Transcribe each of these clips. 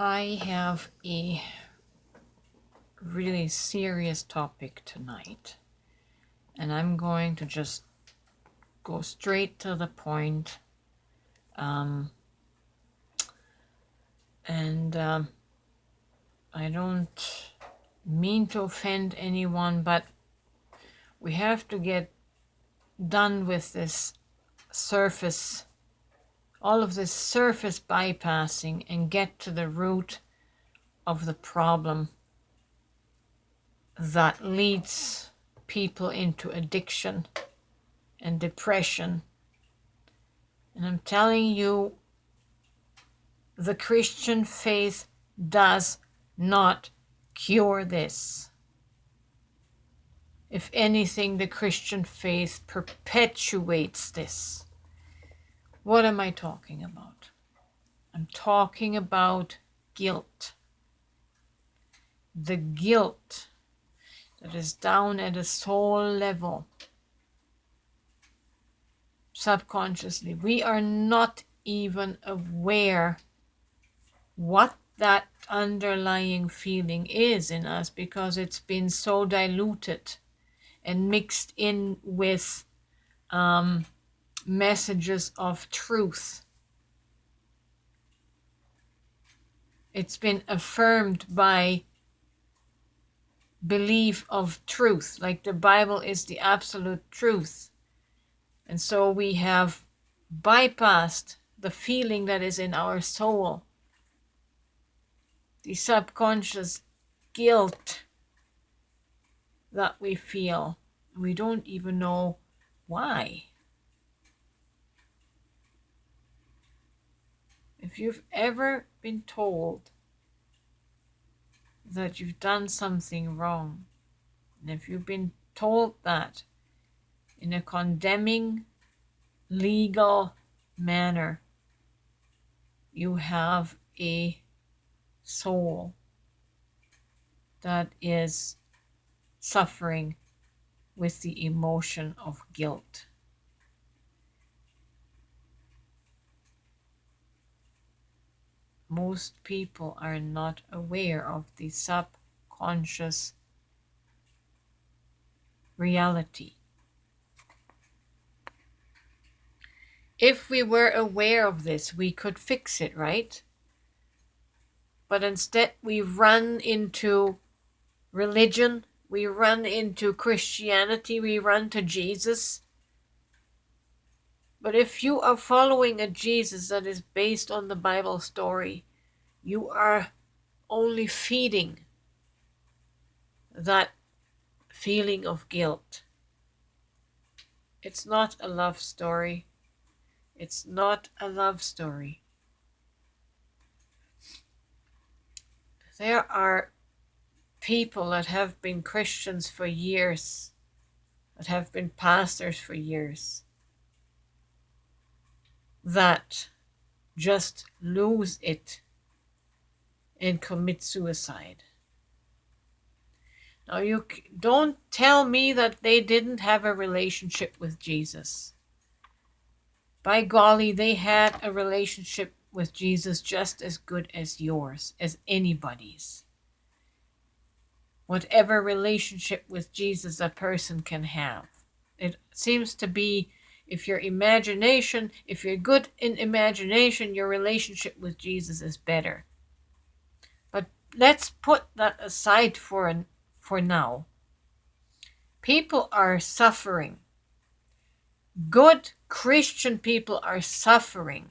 I have a really serious topic tonight, and I'm going to just go straight to the point. And I don't mean to offend anyone, but we have to get done with this surface, all of this surface bypassing, and get to the root of the problem that leads people into addiction and depression. And I'm telling you, the Christian faith does not cure this. If anything, the Christian faith perpetuates this. What am I talking about? I'm talking about guilt. The guilt that is down at a soul level, subconsciously. We are not even aware what that underlying feeling is in us because it's been so diluted and mixed in with messages of truth. It's been affirmed by belief of truth, like the Bible is the absolute truth. And so we have bypassed the feeling that is in our soul, the subconscious guilt that we feel. We don't even know why. If you've ever been told that you've done something wrong, and if you've been told that in a condemning, legal manner, you have a soul that is suffering with the emotion of guilt. Most people are not aware of the subconscious reality. If we were aware of this, we could fix it, right? But instead, we run into religion, we run into Christianity, we run to Jesus. But if you are following a Jesus that is based on the Bible story, you are only feeding that feeling of guilt. It's not a love story. It's not a love story. There are people that have been Christians for years, that have been pastors for years, that just lose it and commit suicide. Now, you don't tell me that they didn't have a relationship with Jesus. By golly, they had a relationship with Jesus just as good as yours, as anybody's. Whatever relationship with Jesus a person can have. It seems to be, if you're good in imagination, your relationship with Jesus is better. But let's put that aside for now. People are suffering. Good Christian people are suffering.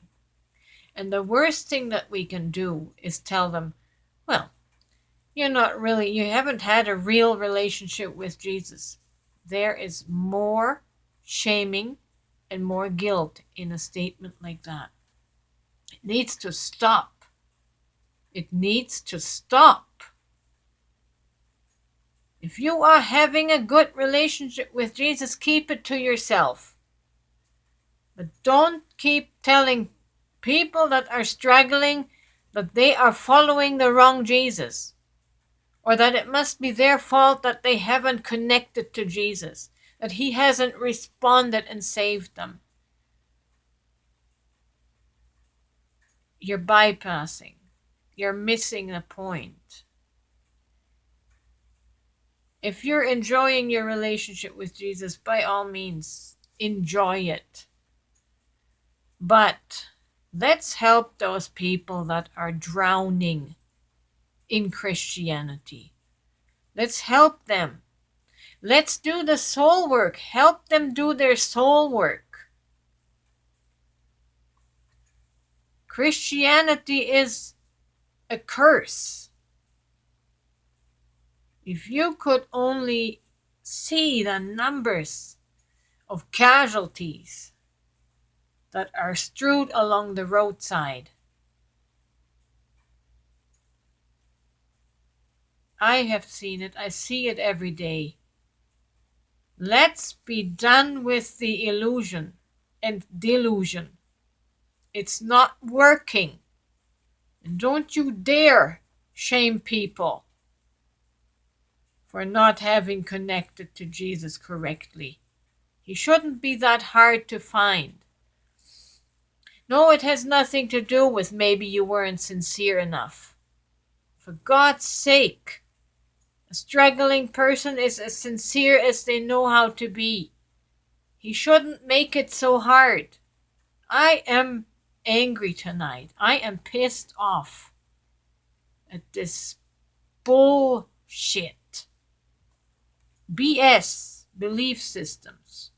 And the worst thing that we can do is tell them, well, you haven't had a real relationship with Jesus. There is more shaming and more guilt in a statement like that. It needs to stop. It needs to stop. If you are having a good relationship with Jesus, keep it to yourself. But don't keep telling people that are struggling that they are following the wrong Jesus, or that it must be their fault that they haven't connected to Jesus, that he hasn't responded and saved them. You're bypassing. you're missing the point. If you're enjoying your relationship with Jesus, by all means, enjoy it. But let's help those people that are drowning in Christianity. Let's help them. Let's do the soul work. Help them do their soul work. Christianity is a curse. If you could only see the numbers of casualties that are strewed along the roadside. I have seen it. I see it every day. Let's be done with the illusion and delusion. It's not working. And don't you dare shame people for not having connected to Jesus correctly. He shouldn't be that hard to find. No, it has nothing to do with maybe you weren't sincere enough. For God's sake, a struggling person is as sincere as they know how to be. He shouldn't make it so hard. I am angry tonight. I am pissed off at this bullshit. BS belief systems.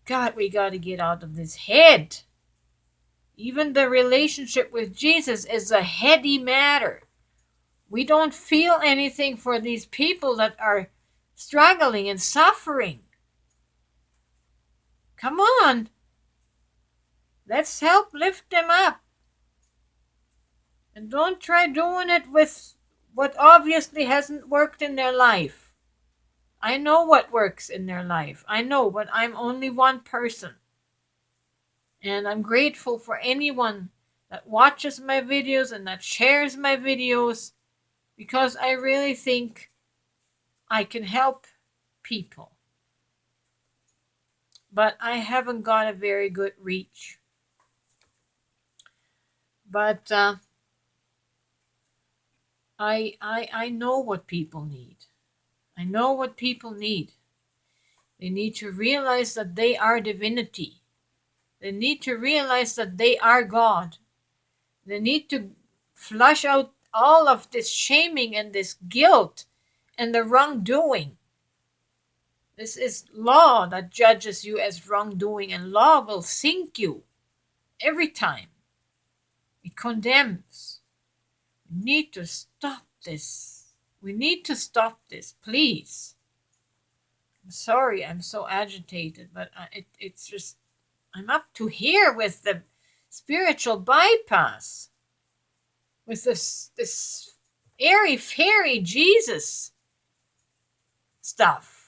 God, we got to get out of this head. Even the relationship with Jesus is a heady matter. We don't feel anything for these people that are struggling and suffering. Come on. Let's help lift them up. And don't try doing it with what obviously hasn't worked in their life. I know what works in their life. I know, but I'm only one person. And I'm grateful for anyone that watches my videos and that shares my videos, because I really think I can help people. But I haven't got a very good reach. But I know what people need. I know what people need. They need to realize that they are divinity. They need to realize that they are God. They need to flush out all of this shaming and this guilt and the wrongdoing. This is law that judges you as wrongdoing, and law will sink you every time. It condemns. We need to stop this. We need to stop this, please. I'm sorry I'm so agitated, but it's just, I'm up to here with the spiritual bypass, with this airy-fairy Jesus stuff.